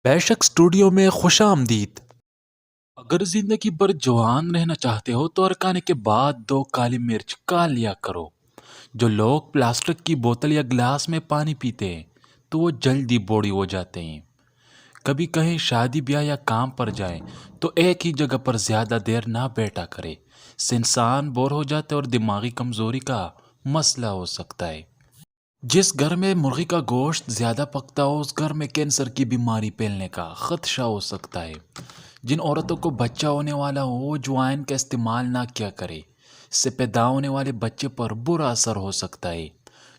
بیشک اسٹوڈیو میں خوش آمدید۔ اگر زندگی بھر جوان رہنا چاہتے ہو تو ارکانے کے بعد 2 کالی مرچ کھا لیا کرو۔ جو لوگ پلاسٹک کی بوتل یا گلاس میں پانی پیتے ہیں تو وہ جلدی بوڑھی ہو جاتے ہیں۔ کبھی کہیں شادی بیاہ یا کام پر جائیں تو ایک ہی جگہ پر زیادہ دیر نہ بیٹھا کرے، اس سے انسان بور ہو جاتا ہے اور دماغی کمزوری کا مسئلہ ہو سکتا ہے۔ جس گھر میں مرغی کا گوشت زیادہ پکتا ہو اس گھر میں کینسر کی بیماری پھیلنے کا خدشہ ہو سکتا ہے۔ جن عورتوں کو بچہ ہونے والا ہو وہ اجوائن کا استعمال نہ کیا کرے، اس سے پیدا ہونے والے بچے پر برا اثر ہو سکتا ہے۔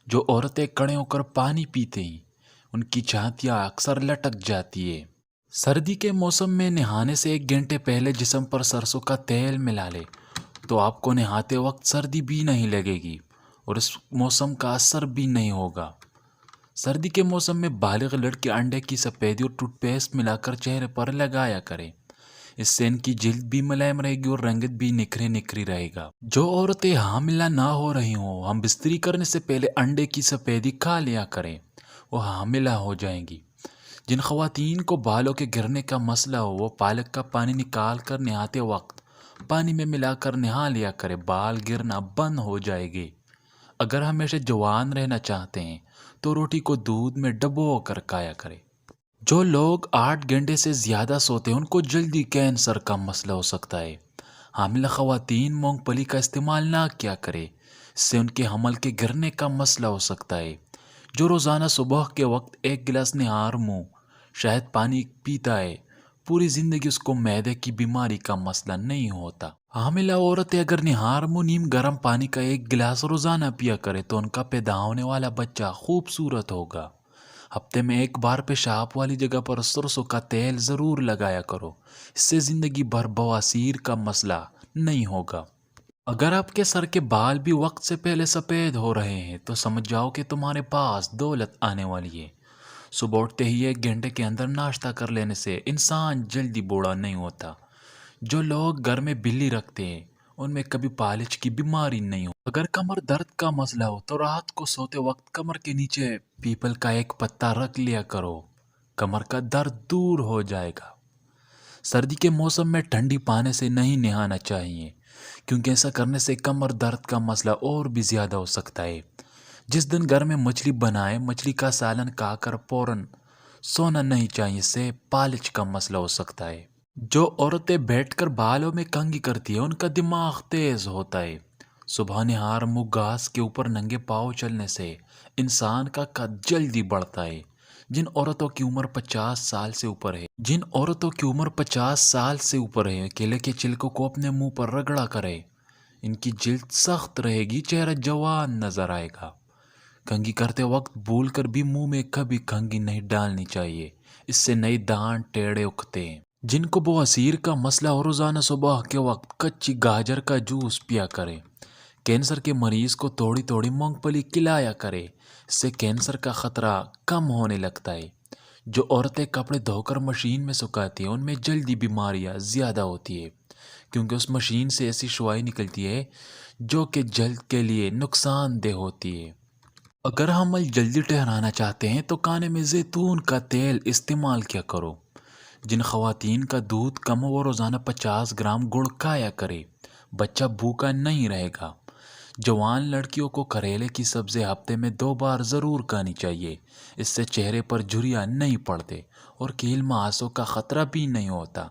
جو عورتیں کھڑے ہو کر پانی پیتے ہیں ان کی چھاتیاں اکثر لٹک جاتی ہے۔ سردی کے موسم میں نہانے سے 1 گھنٹے پہلے جسم پر سرسوں کا تیل ملا لے تو آپ کو نہاتے وقت سردی بھی نہیں لگے گی اور اس موسم کا اثر بھی نہیں ہوگا۔ سردی کے موسم میں بالغ لڑکے انڈے کی سفیدی اور ٹوتھ پیسٹ ملا کر چہرے پر لگایا کریں، اس سے ان کی جلد بھی ملائم رہے گی اور رنگت بھی نکھری رہے گا۔ جو عورتیں حاملہ نہ ہو رہی ہوں ہم بستری کرنے سے پہلے انڈے کی سفیدی کھا لیا کریں، وہ حاملہ ہو جائیں گی۔ جن خواتین کو بالوں کے گرنے کا مسئلہ ہو وہ پالک کا پانی نکال کر نہاتے وقت پانی میں ملا کر نہا لیا کرے، بال گرنا بند ہو جائے گے۔ اگر ہمیشہ جوان رہنا چاہتے ہیں تو روٹی کو دودھ میں ڈبو کر کھایا کرے۔ جو لوگ 8 گھنٹے سے زیادہ سوتے ہیں ان کو جلدی کینسر کا مسئلہ ہو سکتا ہے۔ حاملہ خواتین مونگ پھلی کا استعمال نہ کیا کرے، اس سے ان کے حمل کے گرنے کا مسئلہ ہو سکتا ہے۔ جو روزانہ صبح کے وقت 1 گلاس نہار منہ شہد پانی پیتا ہے پوری زندگی اس کو معدے کی بیماری کا مسئلہ نہیں ہوتا۔ حاملہ عورتیں اگر نہار منہ نیم گرم پانی کا 1 گلاس روزانہ پیا کرے تو ان کا پیدا ہونے والا بچہ خوبصورت ہوگا۔ ہفتے میں 1 بار پیشاب والی جگہ پر سرسوں کا تیل ضرور لگایا کرو، اس سے زندگی بھر بواسیر کا مسئلہ نہیں ہوگا۔ اگر آپ کے سر کے بال بھی وقت سے پہلے سفید ہو رہے ہیں تو سمجھ جاؤ کہ تمہارے پاس دولت آنے والی ہے۔ صبح اٹھتے ہی 1 گھنٹے کے اندر ناشتہ کر لینے سے انسان جلدی بوڑھا نہیں ہوتا۔ جو لوگ گھر میں بلی رکھتے ہیں ان میں کبھی پالچ کی بیماری نہیں ہو۔ اگر کمر درد کا مسئلہ ہو تو رات کو سوتے وقت کمر کے نیچے پیپل کا ایک پتا رکھ لیا کرو، کمر کا درد دور ہو جائے گا۔ سردی کے موسم میں ٹھنڈی پانی سے نہیں نہانا چاہیے کیونکہ ایسا کرنے سے کمر درد کا مسئلہ اور بھی زیادہ ہو سکتا ہے۔ جس دن گھر میں مچھلی بنائے مچھلی کا سالن کھا کر فوراً سونا نہیں چاہیے، اس سے پالچ کا مسئلہ ہو سکتا ہے۔ جو عورتیں بیٹھ کر بالوں میں کنگھی کرتی ہیں ان کا دماغ تیز ہوتا ہے۔ صبح نہار منہ گھاس کے اوپر ننگے پاؤں چلنے سے انسان کا قد جلدی بڑھتا ہے۔ جن عورتوں کی عمر 50 سال سے اوپر ہے کیلے کے چھلکوں کو اپنے منہ پر رگڑا کرے، ان کی جلد سخت رہے گی، چہرہ جوان نظر آئے گا۔ کنگھی کرتے وقت بھول کر بھی منہ میں کبھی کنگھی نہیں ڈالنی چاہیے، اس سے نئے دانت ٹیڑھے اگتے ہیں۔ جن کو بواسیر کا مسئلہ ہو روزانہ صبح کے وقت کچی گاجر کا جوس پیا کرے۔ کینسر کے مریض کو تھوڑی تھوڑی مونگ پھلی کھلایا کرے، اس سے کینسر کا خطرہ کم ہونے لگتا ہے۔ جو عورتیں کپڑے دھو کر مشین میں سکھاتی ہیں ان میں جلدی بیماریاں زیادہ ہوتی ہے کیونکہ اس مشین سے ایسی شعاع نکلتی ہے جو کہ جلد کے لیے نقصان دہ ہوتی ہے۔ اگر حمل جلدی ٹھہرانا چاہتے ہیں تو کھانے میں زیتون کا تیل استعمال کیا کرو۔ جن خواتین کا دودھ کم ہو وہ روزانہ 50 گرام گڑ کھایا کرے، بچہ بھوکا نہیں رہے گا۔ جوان لڑکیوں کو کریلے کی سبزی ہفتے میں 2 بار ضرور کھانی چاہیے، اس سے چہرے پر جھریاں نہیں پڑتے اور کیل مہاسوں کا خطرہ بھی نہیں ہوتا۔